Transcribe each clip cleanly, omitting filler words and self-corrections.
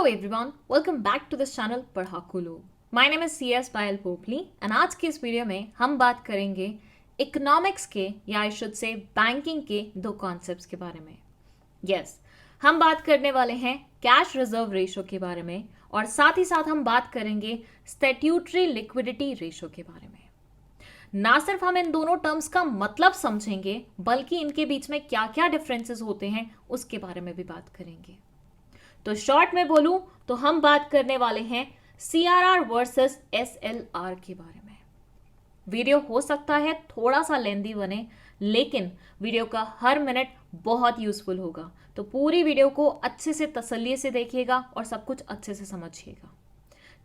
Hello everyone, welcome back to this channel पढ़ाकू लोग। My name is CS Payal Popli and आज की इस video में हम बात करेंगे इकोनॉमिक्स के या आई शुड से बैंकिंग के दो कॉन्सेप्ट्स के बारे में। यस, हम बात करने वाले हैं कैश रिजर्व रेशो के बारे में और साथ ही साथ हम बात करेंगे स्टैट्यूटरी लिक्विडिटी रेशो के बारे में। ना सिर्फ हम इन दोनों टर्म्स का मतलब समझेंगे बल्कि इनके बीच में क्या क्या डिफरेंसेस होते हैं उसके बारे में भी बात करेंगे। तो शॉर्ट में बोलूं तो हम बात करने वाले हैं CRR वर्सेस SLR के बारे में। वीडियो हो सकता है थोड़ा सा लेंदी बने, लेकिन वीडियो का हर मिनट बहुत यूजफुल होगा, तो पूरी वीडियो को अच्छे से तसल्ली से देखिएगा और सब कुछ अच्छे से समझिएगा।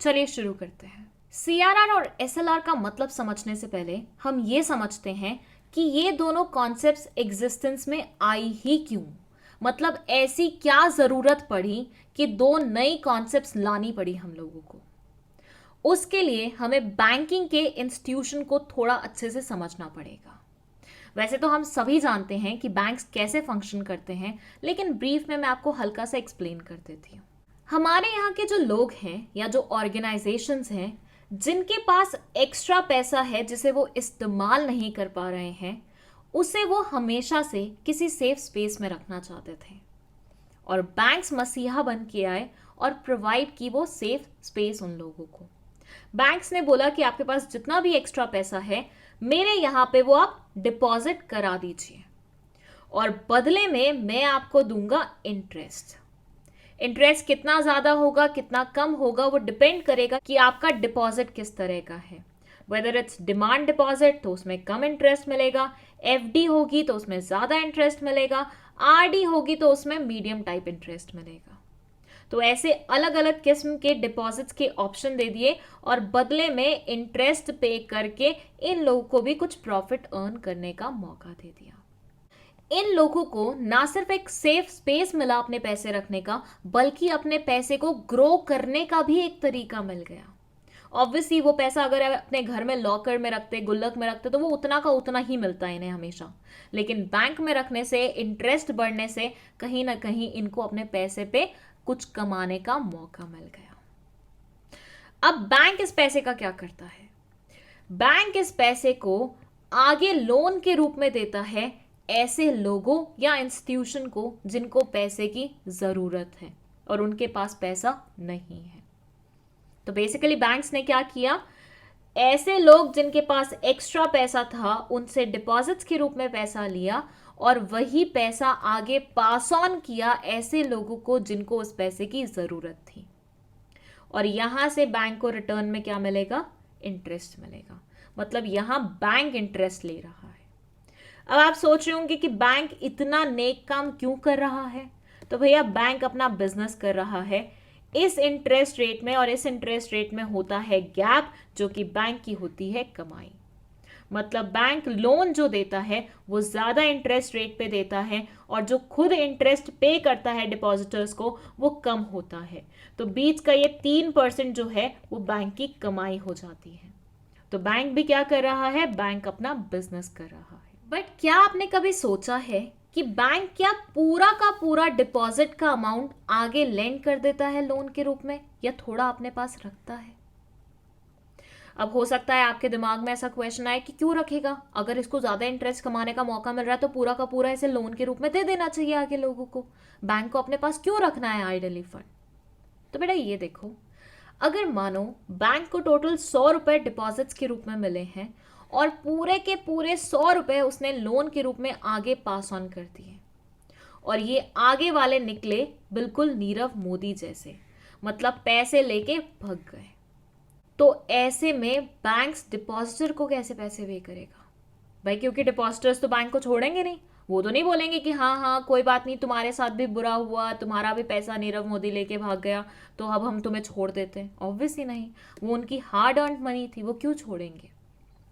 चलिए शुरू करते हैं। CRR और SLR का मतलब समझने से पहले हम ये समझते हैं कि ये दोनों कॉन्सेप्ट्स एग्जिस्टेंस में आई ही क्यों, मतलब ऐसी क्या जरूरत पड़ी कि दो नई कॉन्सेप्ट्स लानी पड़ी हम लोगों को। उसके लिए हमें बैंकिंग के इंस्टीट्यूशन को थोड़ा अच्छे से समझना पड़ेगा। वैसे तो हम सभी जानते हैं कि बैंक्स कैसे फंक्शन करते हैं, लेकिन ब्रीफ में मैं आपको हल्का सा एक्सप्लेन कर देती हूँ। हमारे यहाँ के जो लोग हैं या जो ऑर्गेनाइजेशंस हैं जिनके पास एक्स्ट्रा पैसा है जिसे वो इस्तेमाल नहीं कर पा रहे हैं, उसे वो हमेशा से किसी सेफ स्पेस में रखना चाहते थे और बैंक्स मसीहा बन के आए और प्रोवाइड की वो सेफ स्पेस उन लोगों को। बैंक्स ने बोला कि आपके पास जितना भी एक्स्ट्रा पैसा है मेरे यहाँ पे वो आप डिपॉजिट करा दीजिए और बदले में मैं आपको दूंगा इंटरेस्ट। इंटरेस्ट कितना ज्यादा होगा कितना कम होगा वो डिपेंड करेगा कि आपका डिपॉजिट किस तरह का है। वेदर इट्स डिमांड डिपॉजिट तो उसमें कम इंटरेस्ट मिलेगा, FD होगी तो उसमें ज़्यादा इंटरेस्ट मिलेगा, RD होगी तो उसमें मीडियम टाइप इंटरेस्ट मिलेगा। तो ऐसे अलग अलग किस्म के डिपॉजिट्स के ऑप्शन दे दिए और बदले में इंटरेस्ट पे करके इन लोगों को भी कुछ प्रॉफिट अर्न करने का मौका दे दिया। इन लोगों को ना सिर्फ एक सेफ स्पेस मिला अपने पैसे रखने का, बल्कि अपने पैसे को ग्रो करने का भी एक तरीका मिल गया। ऑब्वियसली वो पैसा अगर अपने घर में लॉकर में रखते, गुल्लक में रखते, तो वो उतना का उतना ही मिलता है इन्हें हमेशा, लेकिन बैंक में रखने से, इंटरेस्ट बढ़ने से कहीं ना कहीं इनको अपने पैसे पे कुछ कमाने का मौका मिल गया। अब बैंक इस पैसे का क्या करता है? बैंक इस पैसे को आगे लोन के रूप में देता है ऐसे लोगों या इंस्टीट्यूशन को जिनको पैसे की जरूरत है और उनके पास पैसा नहीं है। तो बेसिकली बैंक्स ने क्या किया, ऐसे लोग जिनके पास एक्स्ट्रा पैसा था उनसे डिपॉजिट्स के रूप में पैसा लिया और वही पैसा आगे पास ऑन किया ऐसे लोगों को जिनको उस पैसे की जरूरत थी, और यहां से बैंक को रिटर्न में क्या मिलेगा? इंटरेस्ट मिलेगा। मतलब यहां बैंक इंटरेस्ट ले रहा है। अब आप सोच रहे होंगे कि बैंक इतना नेक काम क्यों कर रहा है? तो भैया बैंक अपना बिजनेस कर रहा है इस इंटरेस्ट रेट में, और इस इंटरेस्ट रेट में होता है गैप, जो कि बैंक की होती है कमाई। मतलब बैंक लोन जो देता है वो ज्यादा इंटरेस्ट रेट पे देता है और जो खुद इंटरेस्ट पे करता है डिपॉजिटर्स को वो कम होता है। तो बीच का ये 3% जो है वो बैंक की कमाई हो जाती है। तो बैंक भी क्या कर रहा है? बैंक अपना बिजनेस कर रहा है। बट क्या आपने कभी सोचा है कि बैंक क्या पूरा का पूरा डिपॉजिट का अमाउंट आगे लेंड कर देता है लोन के रूप में, या थोड़ा अपने पास रखता है? अब हो सकता है आपके दिमाग में ऐसा क्वेश्चन आए कि क्यों रखेगा, अगर इसको ज्यादा इंटरेस्ट कमाने का मौका मिल रहा है तो पूरा का पूरा इसे लोन के रूप में दे देना चाहिए आगे लोगों को। बैंक को अपने पास क्यों रखना है आइडली फंड? तो बेटा ये देखो, अगर मानो बैंक को टोटल 100 रुपए डिपॉजिट्स के रूप में मिले हैं और पूरे के पूरे 100 रुपए उसने लोन के रूप में आगे पास ऑन कर दिए, और ये आगे वाले निकले बिल्कुल नीरव मोदी जैसे, मतलब पैसे लेके भग गए, तो ऐसे में बैंक्स डिपॉजिटर को कैसे पैसे पे करेगा भाई? क्योंकि डिपॉजिटर्स तो बैंक को छोड़ेंगे नहीं। वो तो नहीं बोलेंगे कि हाँ हाँ कोई बात नहीं, तुम्हारे साथ भी बुरा हुआ, तुम्हारा भी पैसा नीरव मोदी लेके भाग गया तो अब हम तुम्हें छोड़ देते हैं। ऑब्वियसली नहीं, वो उनकी हार्ड अर्न मनी थी, वो क्यों छोड़ेंगे?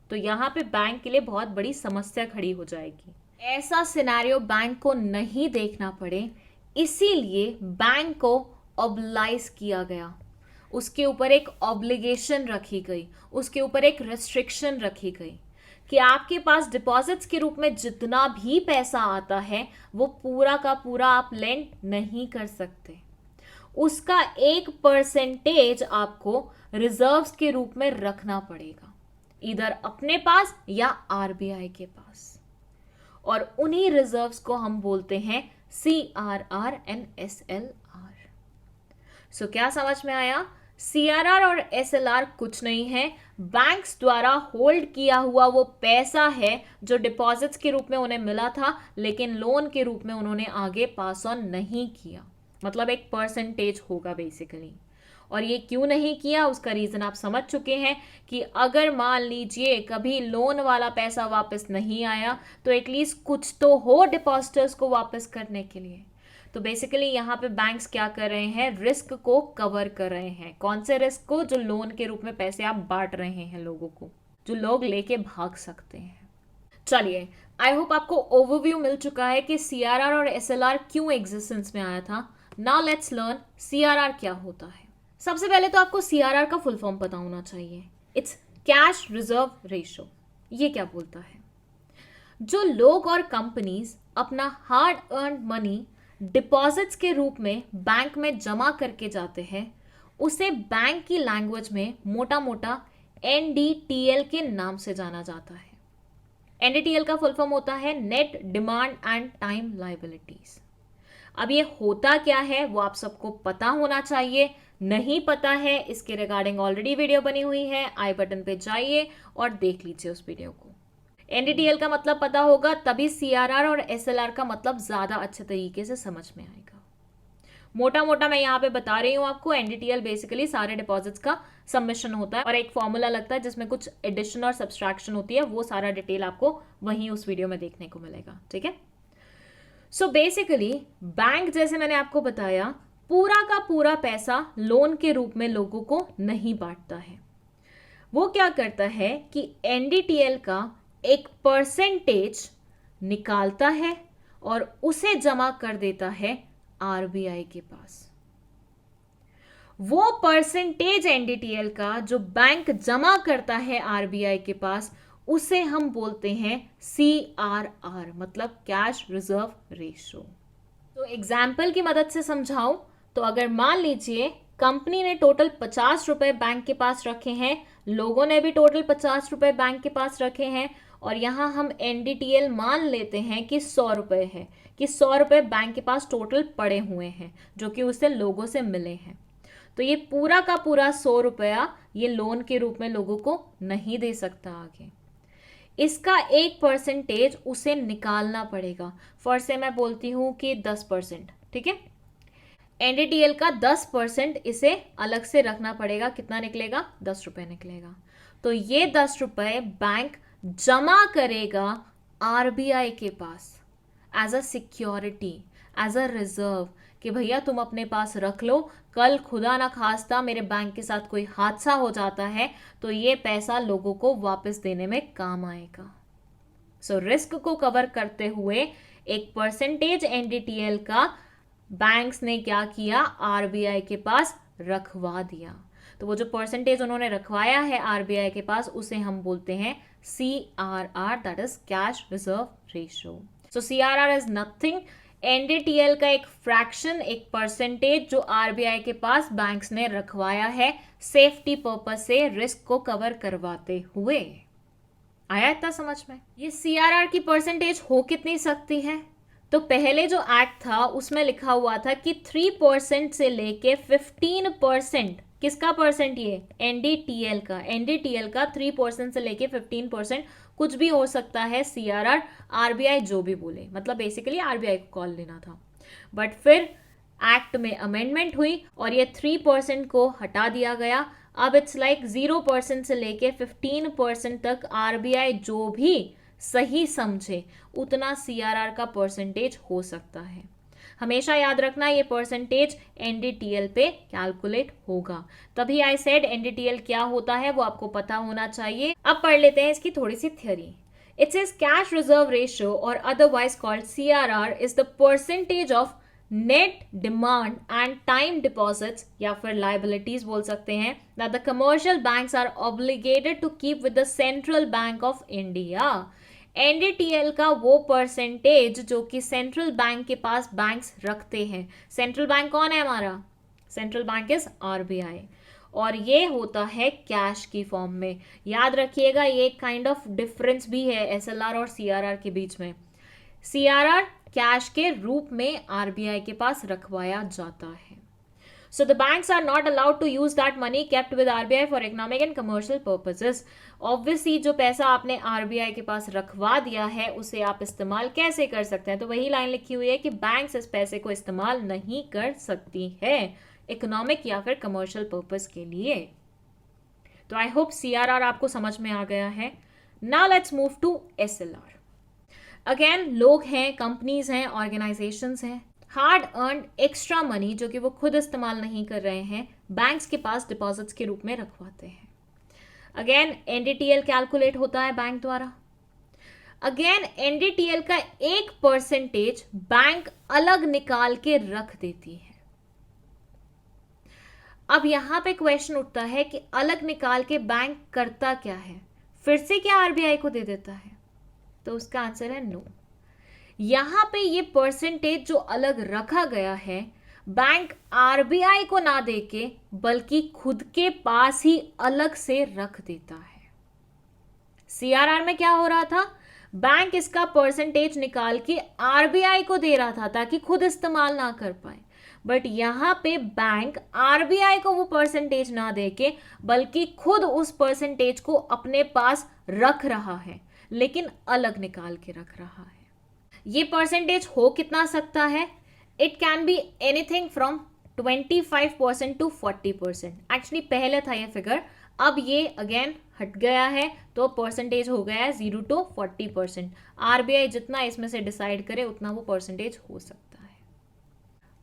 तो यहाँ पे बैंक के लिए बहुत बड़ी समस्या खड़ी हो जाएगी। ऐसा सिनेरियो बैंक को नहीं देखना पड़े, इसीलिए बैंक को ऑब्लाइज किया गया, उसके ऊपर एक ऑब्लिगेशन रखी गई, उसके ऊपर एक रेस्ट्रिक्शन रखी गई कि आपके पास डिपॉजिट्स के रूप में जितना भी पैसा आता है वो पूरा का पूरा आप लेंड नहीं कर सकते। उसका 1% आपको रिजर्व्स के रूप में रखना पड़ेगा, इधर अपने पास या आरबीआई के पास। और उन्हीं रिजर्व्स को हम बोलते हैं सीआरआर एंड एसएलआर। सो क्या समझ में आया? सीआरआर और एसएलआर कुछ नहीं है, बैंक्स द्वारा होल्ड किया हुआ वो पैसा है जो डिपॉजिट्स के रूप में उन्हें मिला था, लेकिन लोन के रूप में उन्होंने आगे पास ऑन नहीं किया। मतलब एक परसेंटेज होगा बेसिकली। और ये क्यों नहीं किया, उसका रीजन आप समझ चुके हैं कि अगर मान लीजिए कभी लोन वाला पैसा वापस नहीं आया तो एटलीस्ट कुछ तो हो डिपॉजिटर्स को वापस करने के लिए। तो बेसिकली यहाँ पे बैंक्स क्या कर रहे हैं, रिस्क को कवर कर रहे हैं। कौन से रिस्क को? जो लोन के रूप में पैसे आप बांट रहे हैं लोगों को, जो लोग लेके भाग सकते हैं। चलिए, आई होप आपको ओवरव्यू मिल चुका है कि सीआरआर और एसएलआर क्यों एग्जिस्टेंस में आया था। नाउ लेट्स लर्न सीआरआर क्या होता है। सबसे पहले तो आपको सीआरआर का फुल फॉर्म पता होना चाहिए। It's cash reserve ratio. ये क्या बोलता है? जो लोग और कंपनीज अपना हार्ड अर्न मनी डिपॉजिट्स के रूप में बैंक में जमा करके जाते हैं, उसे बैंक की लैंग्वेज में मोटा मोटा एनडीटीएल के नाम से जाना जाता है। एनडीटीएल का फुल फॉर्म होता है net demand and time liabilities. अब ये होता क्या है वो आप सबको पता होना चाहिए। नहीं पता है, इसके रिगार्डिंग ऑलरेडी वीडियो बनी हुई है, आई बटन पे जाइए और देख लीजिए उस वीडियो को। एनडीटीएल का मतलब पता होगा तभी सीआरआर और एसएलआर का मतलब ज्यादा अच्छे तरीके से समझ में आएगा। मोटा मोटा मैं यहाँ पे बता रही हूँ आपको। एनडीटीएल बेसिकली सारे डिपॉजिट्स का सबमिशन होता है और एक फॉर्मूला लगता है जिसमें कुछ एडिशन और सब्सट्रैक्शन होती है। वो सारा डिटेल आपको वहीं उस वीडियो में देखने को मिलेगा, ठीक है। सो बेसिकली बैंक, जैसे मैंने आपको बताया, पूरा का पूरा पैसा लोन के रूप में लोगों को नहीं बांटता है। वो क्या करता है कि एनडीटीएल का एक परसेंटेज निकालता है और उसे जमा कर देता है आरबीआई के पास। वो परसेंटेज एनडीटीएल का जो बैंक जमा करता है आरबीआई के पास, उसे हम बोलते हैं सीआरआर, मतलब कैश रिजर्व रेशियो। तो एग्जाम्पल की मदद से समझाऊं तो अगर मान लीजिए कंपनी ने टोटल 50 रुपए बैंक के पास रखे हैं, लोगों ने भी टोटल 50 रुपए बैंक के पास रखे हैं, और यहां हम एनडीटीएल मान लेते हैं कि 100 रुपए है, कि 100 रुपए बैंक के पास टोटल पड़े हुए हैं जो कि उसे लोगों से मिले हैं। तो ये पूरा का पूरा 100 रुपया ये लोन के रूप में लोगों को नहीं दे सकता आगे। इसका 1% उसे निकालना पड़ेगा। फॉर से मैं बोलती हूं कि 10%, ठीक है। एनडीटीएल का 10% इसे अलग से रखना पड़ेगा। कितना निकलेगा? 10 रुपए निकलेगा। तो ये 10 रुपए बैंक जमा करेगा आरबीआई के पास as a security, as a reserve, कि भैया तुम अपने पास रख लो, कल खुदा ना खास्ता मेरे बैंक के साथ कोई हादसा हो जाता है तो ये पैसा लोगों को वापस देने में काम आएगा। सो रिस्क को कवर करते हुए एक परसेंटेज एनडीटीएल का बैंक्स ने क्या किया, आरबीआई के पास रखवा दिया। तो वो जो परसेंटेज उन्होंने रखवाया है आरबीआई के पास, उसे हम बोलते हैं CRR, that is cash reserve ratio. So CRR is nothing, NDTL का एक फ्रैक्शन, एक परसेंटेज जो आरबीआई के पास बैंक्स ने रखवाया है सेफ्टी पर्पस से, रिस्क को कवर करवाते हुए। आया इतना समझ में? ये सीआरआर की परसेंटेज हो कितनी सकती है? तो पहले जो एक्ट था उसमें लिखा हुआ था कि 3% से लेके 15%, किसका परसेंट? ये एनडीटीएल का। एनडीटीएल का 3% से लेके 15% कुछ भी हो सकता है सीआरआर, आरबीआई जो भी बोले, मतलब बेसिकली आरबीआई को कॉल लेना था। बट फिर एक्ट में अमेंडमेंट हुई और ये 3% को हटा दिया गया। अब इट्स लाइक 0% से लेके 15% तक आरबीआई जो भी सही समझे उतना सीआरआर का परसेंटेज हो सकता है। हमेशा याद रखना ये परसेंटेज एनडीटीएल पे कैलकुलेट होगा। तभी आई सेड एनडीटीएल क्या होता है वो आपको पता होना चाहिए। अब पढ़ लेते हैं इसकी थोड़ी सी theory. It says cash reserve ratio और otherwise called CRR is the percentage of net demand and time deposits, या फिर लाइबिलिटीज बोल सकते हैं, that the commercial banks are obligated to keep with the central bank of India. NDTL का वो percentage जो कि सेंट्रल बैंक के पास बैंक्स रखते हैं। सेंट्रल बैंक कौन है हमारा? सेंट्रल बैंक इज आरबीआई, और ये होता है कैश की फॉर्म में। याद रखिएगा ये काइंड ऑफ डिफरेंस भी है एसएलआर और सीआरआर के बीच में। सीआरआर कैश के रूप में आरबीआई के पास रखवाया जाता है। So the banks are not allowed to use that money kept with RBI for economic and commercial purposes. Obviously जो पैसा आपने RBI के पास रखवा दिया है उसे आप इस्तेमाल कैसे कर सकते हैं, तो वही लाइन लिखी हुई है कि बैंक्स इस पैसे को इस्तेमाल नहीं कर सकती है इकोनॉमिक या फिर कमर्शियल पर्पस के लिए। तो आई होप सीआरआर आपको समझ में आ गया है। Now let's move to SLR. Again लोग हैं, कंपनीज हैं, ऑर्गेनाइजेशंस हैं, हार्ड अर्न एक्स्ट्रा मनी जो कि वो खुद इस्तेमाल नहीं कर रहे हैं बैंक्स के पास डिपॉजिट्स के रूप में रखवाते हैं। अगेन एनडीटीएल कैलकुलेट होता है बैंक द्वारा। अगेन एनडीटीएल का 1% बैंक अलग निकाल के रख देती है। अब यहां पे क्वेश्चन उठता है कि अलग निकाल के बैंक करता क्या है, फिर से क्या आरबीआई को दे देता है, तो उसका आंसर है नो। यहां पे ये परसेंटेज जो अलग रखा गया है बैंक आरबीआई को ना देके बल्कि खुद के पास ही अलग से रख देता है। सीआरआर में क्या हो रहा था, बैंक इसका परसेंटेज निकाल के आरबीआई को दे रहा था ताकि खुद इस्तेमाल ना कर पाए, बट यहां पे बैंक आरबीआई को वो परसेंटेज ना देके बल्कि खुद उस परसेंटेज को अपने पास रख रहा है, लेकिन अलग निकाल के रख रहा है। ये परसेंटेज हो कितना सकता है, it can be anything from 25% to 40%। Actually पहले था ये फिगर, अब ये अगेन हट गया है तो परसेंटेज हो गया है 0 to 40%। आरबीआई जितना इसमें से डिसाइड करे उतना वो परसेंटेज हो सकता है।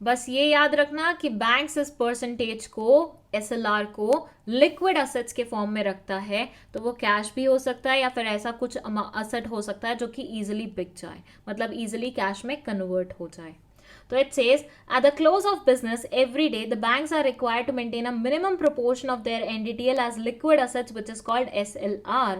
बस ये याद रखना कि बैंक्स इस परसेंटेज को, एसएलआर को लिक्विड असेट्स के फॉर्म में रखता है, तो वो कैश भी हो सकता है या फिर ऐसा कुछ असेट हो सकता है जो कि इजीली बिक जाए, मतलब इजीली कैश में कन्वर्ट हो जाए। तो it says at the close of business every day the banks are required to maintain a minimum proportion of their NDTL as liquid assets which is called SLR।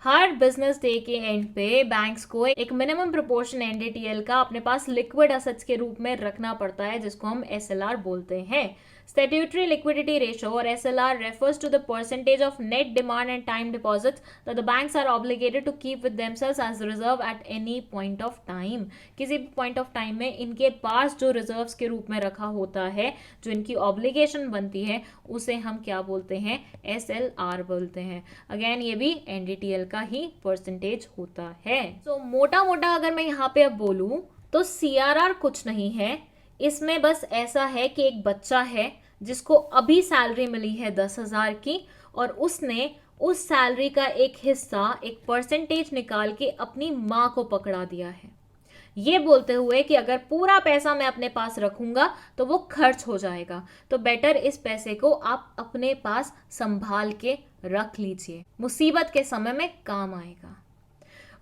Her business day के and पे banks को एक minimum proportion NDTL का अपने पास liquid assets के रूप में रखना पड़ता है जिसको हम एसएलआर बोलते हैं। Statutory liquidity ratio or SLR refers to the percentage of net demand and time deposits that the banks are obligated to keep with themselves as reserve at any point of time। किसी भी point of time में इनके पास जो reserves के रूप में रखा होता है, जो इनकी obligation बनती है, उसे हम क्या बोलते हैं, SLR बोलते हैं। अगेन ये भी NDTL का ही percentage होता है। So मोटा मोटा अगर मैं यहाँ पे अब बोलूँ तो CRR कुछ नहीं है, इसमें बस ऐसा है कि एक बच्चा है जिसको अभी सैलरी मिली है 10,000 की और उसने उस सैलरी का एक हिस्सा, एक परसेंटेज निकाल के अपनी माँ को पकड़ा दिया है, ये बोलते हुए कि अगर पूरा पैसा मैं अपने पास रखूंगा तो वो खर्च हो जाएगा, तो बेटर इस पैसे को आप अपने पास संभाल के रख लीजिए, मुसीबत के समय में काम आएगा।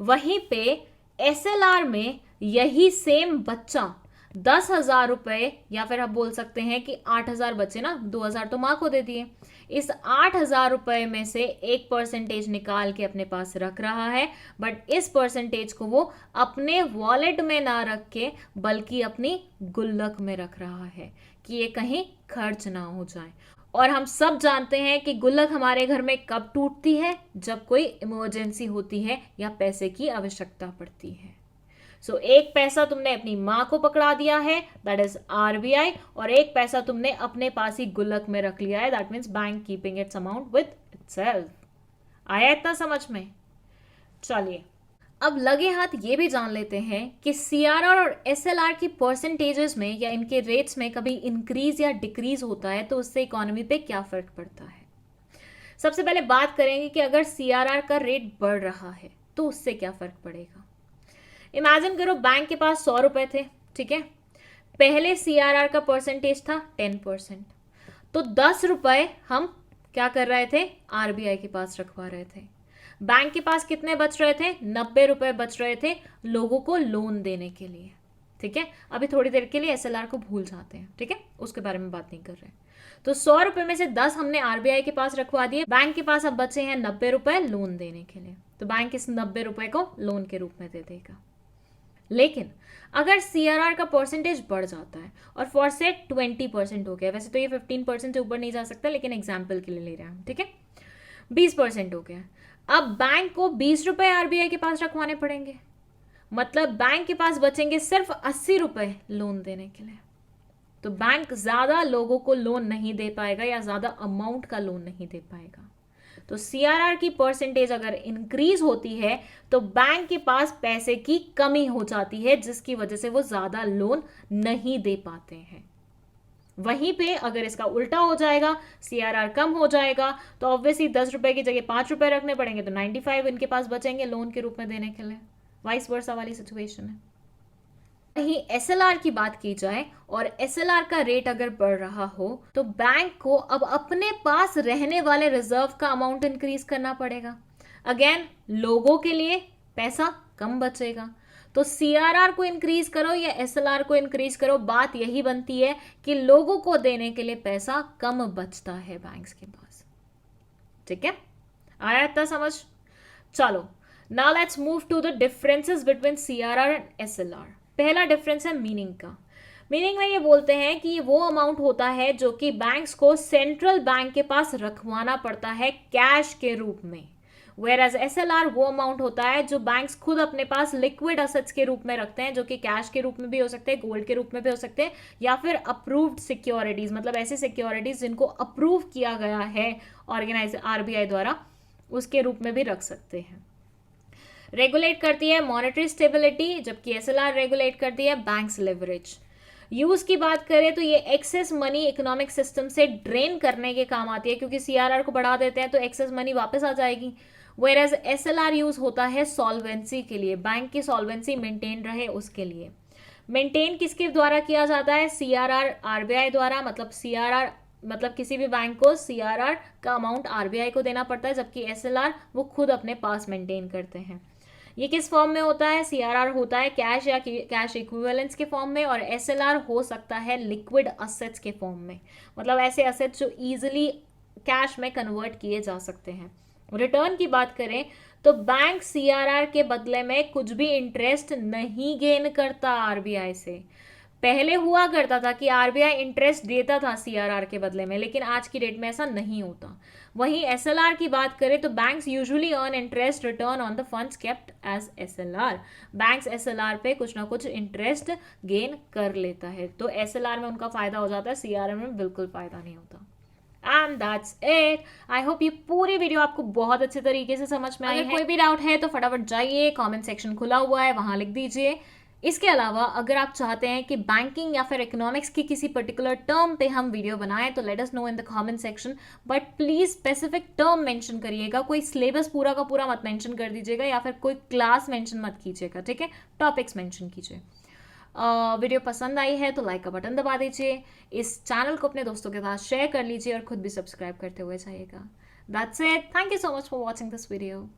वहीं पे एसएलआर में यही सेम बच्चा 10,000 रुपए, या फिर आप बोल सकते हैं कि 8,000 बचे ना, 2,000 तो माँ को दे दिए, इस 8,000 रुपए में से एक परसेंटेज निकाल के अपने पास रख रहा है, बट इस परसेंटेज को वो अपने वॉलेट में ना रख के बल्कि अपनी गुल्लक में रख रहा है कि ये कहीं खर्च ना हो जाए। और हम सब जानते हैं कि गुल्लक हमारे घर में कब टूटती है, जब कोई इमरजेंसी होती है या पैसे की आवश्यकता पड़ती है। सो एक पैसा तुमने अपनी माँ को पकड़ा दिया है, दैट इज आरबीआई, और एक पैसा तुमने अपने पास ही गुल्लक में रख लिया है, that means bank keeping it's amount with itself. आया इतना समझ में? चलिए अब लगे हाथ ये भी जान लेते हैं कि सीआरआर और एसएलआर की परसेंटेजेस में या इनके रेट्स में कभी इंक्रीज या डिक्रीज होता है तो उससे इकोनॉमी पे क्या फर्क पड़ता है। सबसे पहले बात करेंगे कि अगर सीआरआर का रेट बढ़ रहा है तो उससे क्या फर्क पड़ेगा। इमेजिन करो बैंक के पास 100 रुपए थे, ठीक है, पहले सीआरआर का परसेंटेज था 10%, तो 10 रुपए हम क्या कर रहे थे, आरबीआई के पास रखवा रहे थे। बैंक के पास कितने बच रहे थे, 90 रुपए बच रहे थे लोगों को लोन देने के लिए, ठीक है। अभी थोड़ी देर के लिए एसएलआर को भूल जाते हैं, ठीक है, उसके बारे में बात नहीं कर रहे। तो 100 रुपए में से 10 हमने आरबीआई के पास रखवा दिए, बैंक के पास अब बचे हैं 90 रुपए लोन देने के लिए, तो बैंक इस 90 रुपए को लोन के रूप में दे देगा। लेकिन अगर CRR का परसेंटेज बढ़ जाता है और फॉर से 20% हो गया, वैसे तो ये 15% से ऊपर नहीं जा सकता, लेकिन एग्जाम्पल के लिए ले रहे हैं, ठीक है, 20% हो गया, अब बैंक को 20 रुपए RBI के पास रखवाने पड़ेंगे, मतलब बैंक के पास बचेंगे सिर्फ 80 रुपए लोन देने के लिए। तो बैंक ज्यादा लोगों को लोन नहीं दे पाएगा या ज्यादा अमाउंट का लोन नहीं दे पाएगा। तो CRR की परसेंटेज अगर इंक्रीज होती है तो बैंक के पास पैसे की कमी हो जाती है, जिसकी वजह से वो ज्यादा लोन नहीं दे पाते हैं। वहीं पे अगर इसका उल्टा हो जाएगा, CRR कम हो जाएगा, तो ऑब्वियसली 10 रुपए की जगह 5 रुपए रखने पड़ेंगे, तो 95 इनके पास बचेंगे लोन के रूप में देने के लिए। वाइस वर्सा वाली सिचुएशन है। वहीं SLR की बात की जाए और SLR का रेट अगर बढ़ रहा हो तो बैंक को अब अपने पास रहने वाले रिजर्व का अमाउंट इंक्रीज करना पड़ेगा। अगेन लोगों के लिए पैसा कम बचेगा। तो CRR को इंक्रीज करो या SLR को इंक्रीज करो, बात यही बनती है कि लोगों को देने के लिए पैसा कम बचता है बैंक्स के पास। ठीक है, आया इतना समझ? चलो, now let's move to the differences between CRR and SLR। पहला डिफरेंस है मीनिंग का। मीनिंग में ये बोलते हैं कि ये वो अमाउंट होता है जो कि बैंक्स को सेंट्रल बैंक के पास रखवाना पड़ता है कैश के रूप में, whereas SLR वो अमाउंट होता है जो बैंक्स खुद अपने पास लिक्विड असेट्स के रूप में रखते हैं, जो कि कैश के रूप में भी हो सकते हैं, गोल्ड के रूप में भी हो सकते हैं, या फिर अप्रूव्ड सिक्योरिटीज, मतलब ऐसे सिक्योरिटीज जिनको अप्रूव किया गया है RBI द्वारा, उसके रूप में भी रख सकते हैं। रेगुलेट करती है मॉनेटरी स्टेबिलिटी, जबकि SLR रेगुलेट करती है बैंक्स लेवरेज। यूज की बात करें तो ये एक्सेस मनी इकोनॉमिक सिस्टम से ड्रेन करने के काम आती है, क्योंकि CRR को बढ़ा देते हैं तो एक्सेस मनी वापस आ जाएगी। वेयरएज SLR यूज होता है सॉल्वेंसी के लिए, बैंक की सॉल्वेंसी मेंटेन रहे उसके लिए। मेंटेन किसके द्वारा किया जाता है? CRR RBI द्वारा, मतलब किसी भी बैंक को CRR का अमाउंट RBI को देना पड़ता है, जबकि SLR वो खुद अपने पास मेंटेन करते हैं। ये किस फॉर्म में होता है? CRR होता है कैश या कैश इक्विवेलेंस के फॉर्म में, और SLR हो सकता है लिक्विड असेट्स के फॉर्म में, मतलब ऐसे असेट्स जो इजीली कैश में कन्वर्ट किए जा सकते हैं। रिटर्न की बात करें तो बैंक CRR के बदले में कुछ भी इंटरेस्ट नहीं गेन करता RBI से। पहले हुआ करता था कि RBI इंटरेस्ट देता था CRR के बदले में, लेकिन आज की डेट में ऐसा नहीं होता। वहीं SLR की बात करें तो banks usually earn interest return on the funds kept as SLR। Banks SLR पे कुछ ना कुछ इंटरेस्ट गेन कर लेता है, तो SLR में उनका फायदा हो जाता है, CRR में बिल्कुल फायदा नहीं होता। And that's it. I hope ये पूरी वीडियो आपको बहुत अच्छे तरीके से समझ में आई है। कोई भी डाउट है तो फटाफट जाइए, कमेंट सेक्शन खुला हुआ है, वहां लिख दीजिए। इसके अलावा अगर आप चाहते हैं कि बैंकिंग या फिर इकोनॉमिक्स की किसी पर्टिकुलर टर्म पे हम वीडियो बनाएं तो let us know in the comment section, but please specific term mention करिएगा, कोई सिलेबस पूरा का पूरा मत मेंशन कर दीजिएगा या फिर कोई क्लास मेंशन मत कीजिएगा, ठीक है? टॉपिक्स मेंशन कीजिए। वीडियो पसंद आई है तो लाइक का बटन दबा दीजिए, इस चैनल को अपने दोस्तों के साथ शेयर कर लीजिए और खुद भी सब्सक्राइब करते हुए जाइएगा। That's it, thank you so much for watching this video.